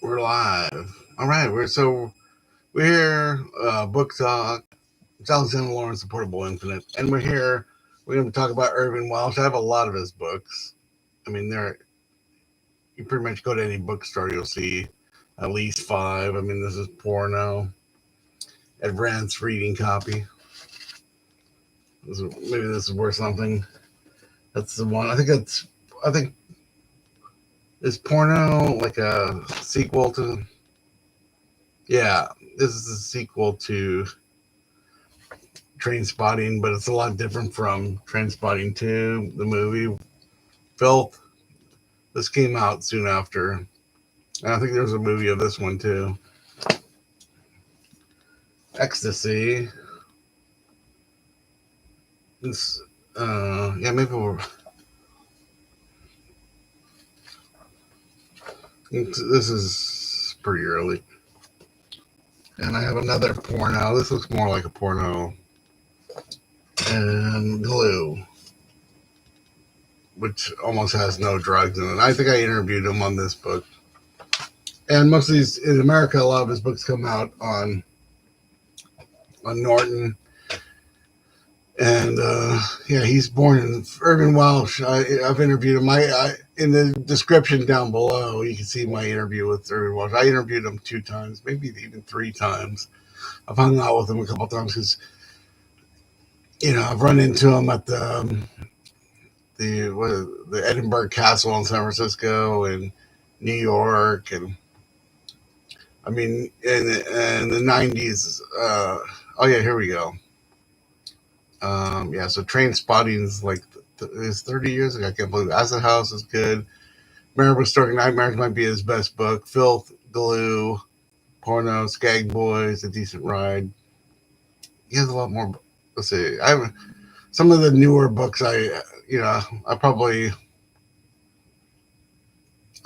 We're live. All right, we're here. Book talk. It's Alexander Lawrence, The Portable Infinite, and we're here. We're going to talk about Irvine Welsh. I have a lot of his books. I mean, you pretty much go to any bookstore, you'll see at least five. I mean, this is Porno, advanced reading copy. Maybe this is worth something. That's the one. I think is Porno like a sequel to? Yeah, this is a sequel to Trainspotting, but it's a lot different from Trainspotting 2, the movie. Filth. This came out soon after. And I think there's a movie of this one too. Ecstasy. This, yeah, maybe this is pretty early. And I have another Porno. This looks more like a Porno. And Glue, which almost has no drugs in it. I think I interviewed him on this book. And most of these, in America, a lot of his books come out on Norton. And yeah, he's born in Irvine Welsh. I've interviewed him. In the description down below, you can see my interview with Irvine Welsh. I interviewed him 2 times, maybe even 3 times. I've hung out with him a couple of times because, I've run into him at the Edinburgh Castle in San Francisco and New York, and I mean in the 90s. Oh yeah, here we go. Yeah, so Trainspotting is like it's 30 years ago. I can't believe it. Acid House is good. Marriage Stark Nightmares might be his best book. Filth, Glue, Porno, Skag Boys, A Decent Ride. He has a lot more. Let's see. Some of the newer books. I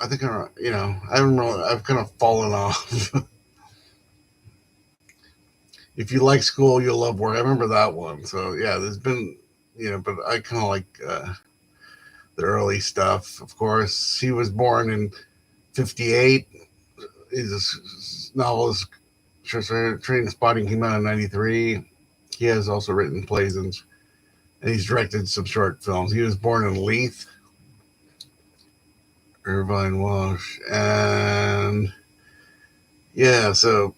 think I've kind of fallen off. If you like school, you'll love work. I remember that one. So yeah, there's been, but I kind of like the early stuff. Of course, he was born in 58. He's a novelist. Trainspotting came out in 93. He has also written plays and he's directed some short films. He was born in Leith, Irvine Welsh, and yeah, so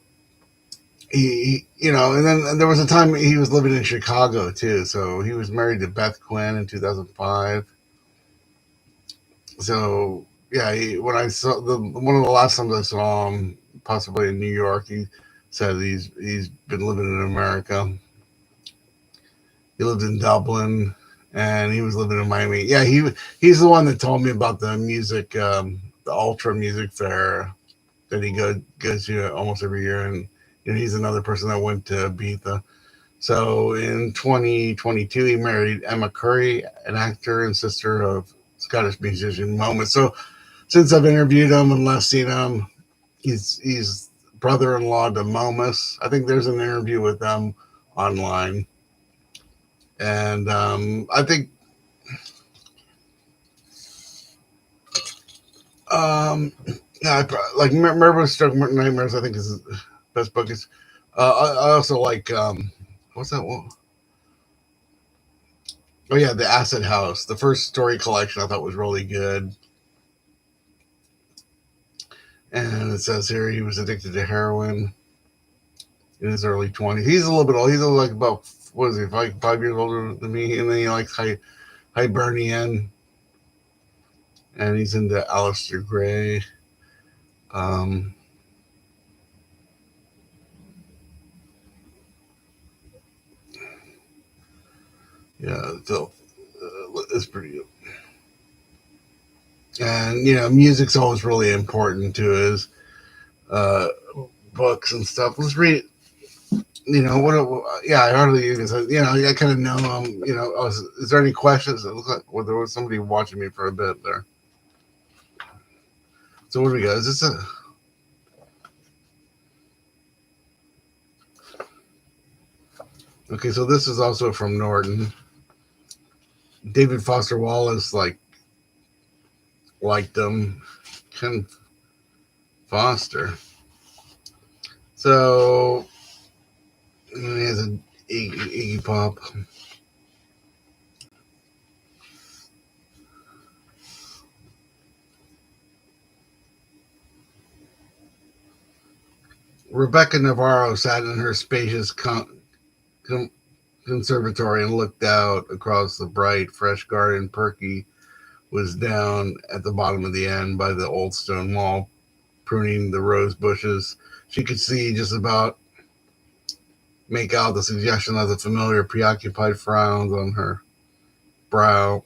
and then there was a time he was living in Chicago too. So he was married to Beth Quinn in 2005. So yeah, when I saw one of the last times I saw him, possibly in New York, he said he's been living in America. He lived in Dublin, and he was living in Miami. Yeah, he's the one that told me about the music, the Ultra Music Fair that he goes to almost every year, and he's another person that went to Ibiza. So in 2022, he married Emma Curry, an actor and sister of Scottish musician Momus. So since I've interviewed him and last seen him, he's brother-in-law to Momus. I think there's an interview with them online. And I think yeah, like Marriage Stark Nightmares, I think is his best book. Is I also like what's that one? Oh yeah, The Acid House. The first story collection I thought was really good. And it says here he was addicted to heroin in his early 20s. He's a little bit old. He's like about, what is he, 5 years older than me? And then he likes Hibernian. And he's into Aleister Gray. Yeah, Filth is pretty good. And, music's always really important to his books and stuff. Let's read, yeah, I hardly even said, I kind of know him, is there any questions? It looks like there was somebody watching me for a bit there. So what do we got? Is this a... Okay, so this is also from Norton. David Foster Wallace liked them. Foster. So he has a Iggy Pop. Rebecca Navarro sat in her spacious com- conservatory and looked out across the bright, fresh garden. Perky was down at the bottom of the end by the old stone wall, pruning the rose bushes. She could see just about make out the suggestion of the familiar preoccupied frowns on her brow.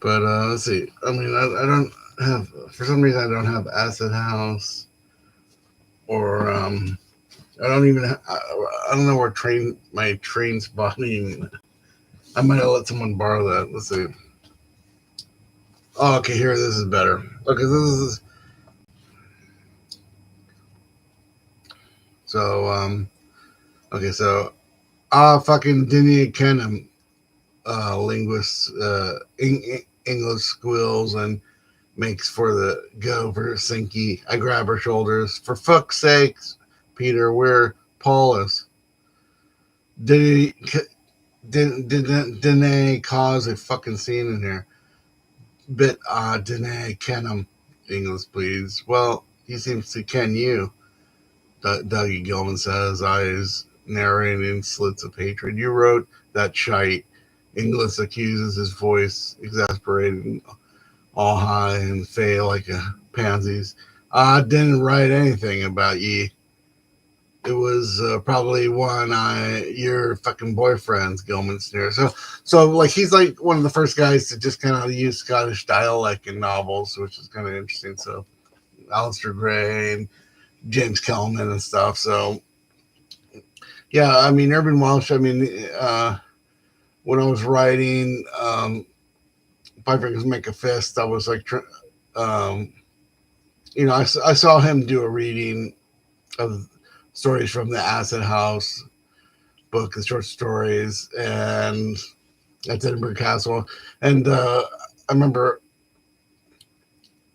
But let's see. I mean, I don't have, for some reason, I don't have Acid House or I don't even. I don't know where my Trainspotting. I might have let someone borrow that. Let's see. Oh, okay. Here, this is better. Okay, this is so. Okay, so fucking Dinia Kenham, linguist, English squeals and makes for the go for Sinky. I grab her shoulders. For fuck's sakes, Peter, we're Paulus. Did he? Didn't they cause a fucking scene in here? Bit Danae ken him. English, please. Well, he seems to ken you, Dougie Gilman says, eyes narrating slits of hatred. You wrote that shite. Inglis accuses, his voice exasperated, all high and fey like a pansy's. I didn't write anything about ye. It was probably one your fucking boyfriend's, Gilman sneers. So like he's like one of the first guys to just kind of use Scottish dialect in novels, which is kind of interesting. So Alistair Gray and James Kelman and stuff. So yeah, I mean Irvine Welsh. I mean, when I was writing Five Fingers Make a Fist, I was like, um, I saw him do a reading of stories from the Acid House book, the short stories, and at Edinburgh Castle. And I remember,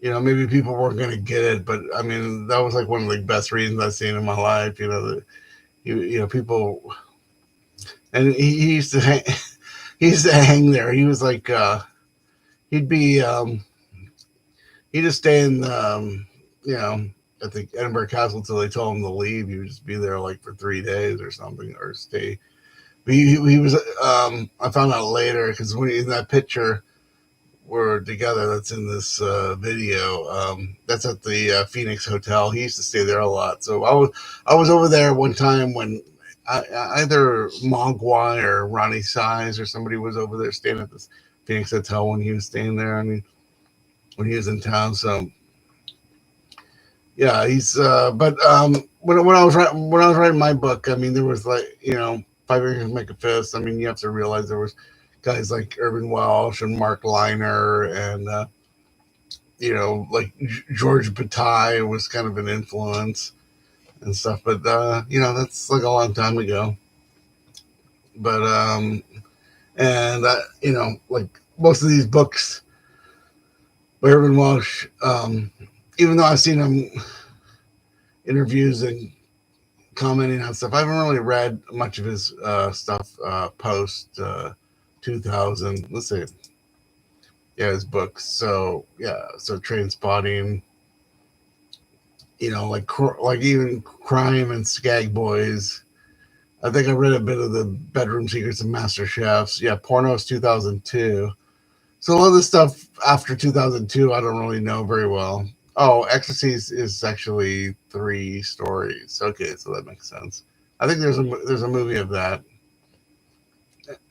maybe people weren't going to get it, but I mean, that was like one of the best readings I've seen in my life. People, and he used to hang, he used to hang there. He was like, he'd be, he'd just stay in, you know, at the Edinburgh Castle until they told him to leave. He would just be there like for 3 days or something, or stay. But he was. I found out later because when in that picture we're together, that's in this video. That's at the Phoenix Hotel. He used to stay there a lot. So I was over there one time when either Mogwai or Ronnie Size or somebody was over there staying at this Phoenix Hotel when he was staying there. I mean, when he was in town. So yeah, he's. But when I was writing my book, I mean, there was like Five Fingers Make a Fist. I mean, you have to realize there was guys like Irvine Welsh and Mark Liner and like George Bataille was kind of an influence and stuff. But that's like a long time ago. But and like most of these books by Irvine Welsh, even though I've seen them interviews and commenting on stuff. I haven't really read much of his stuff post 2000. Let's see. Yeah, his books. So yeah, so Trainspotting. Like even Crime and Skag Boys. I think I read a bit of the Bedroom Secrets of Master Chefs. Yeah, Pornos 2002. So a lot of the stuff after 2002, I don't really know very well. Oh, Ecstasy is actually 3 stories. Okay, so that makes sense. I think there's a movie of that,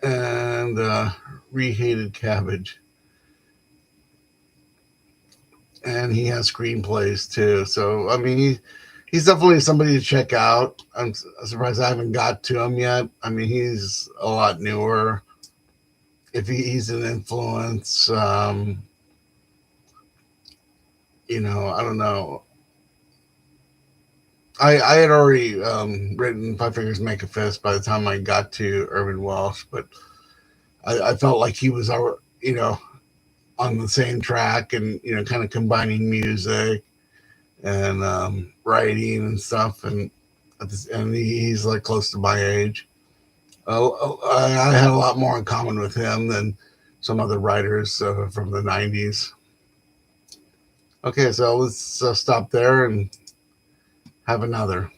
and Rehated Cabbage, and he has screenplays too. So I mean, he's definitely somebody to check out. I'm surprised I haven't got to him yet. I mean, he's a lot newer. If he's an influence, I don't know. I had already written Five Fingers Make a Fist by the time I got to Irvine Welsh, but I felt like he was on the same track, and kind of combining music and writing and stuff. And he's like close to my age. I had a lot more in common with him than some other writers from the 90s. Okay, so let's stop there and have another.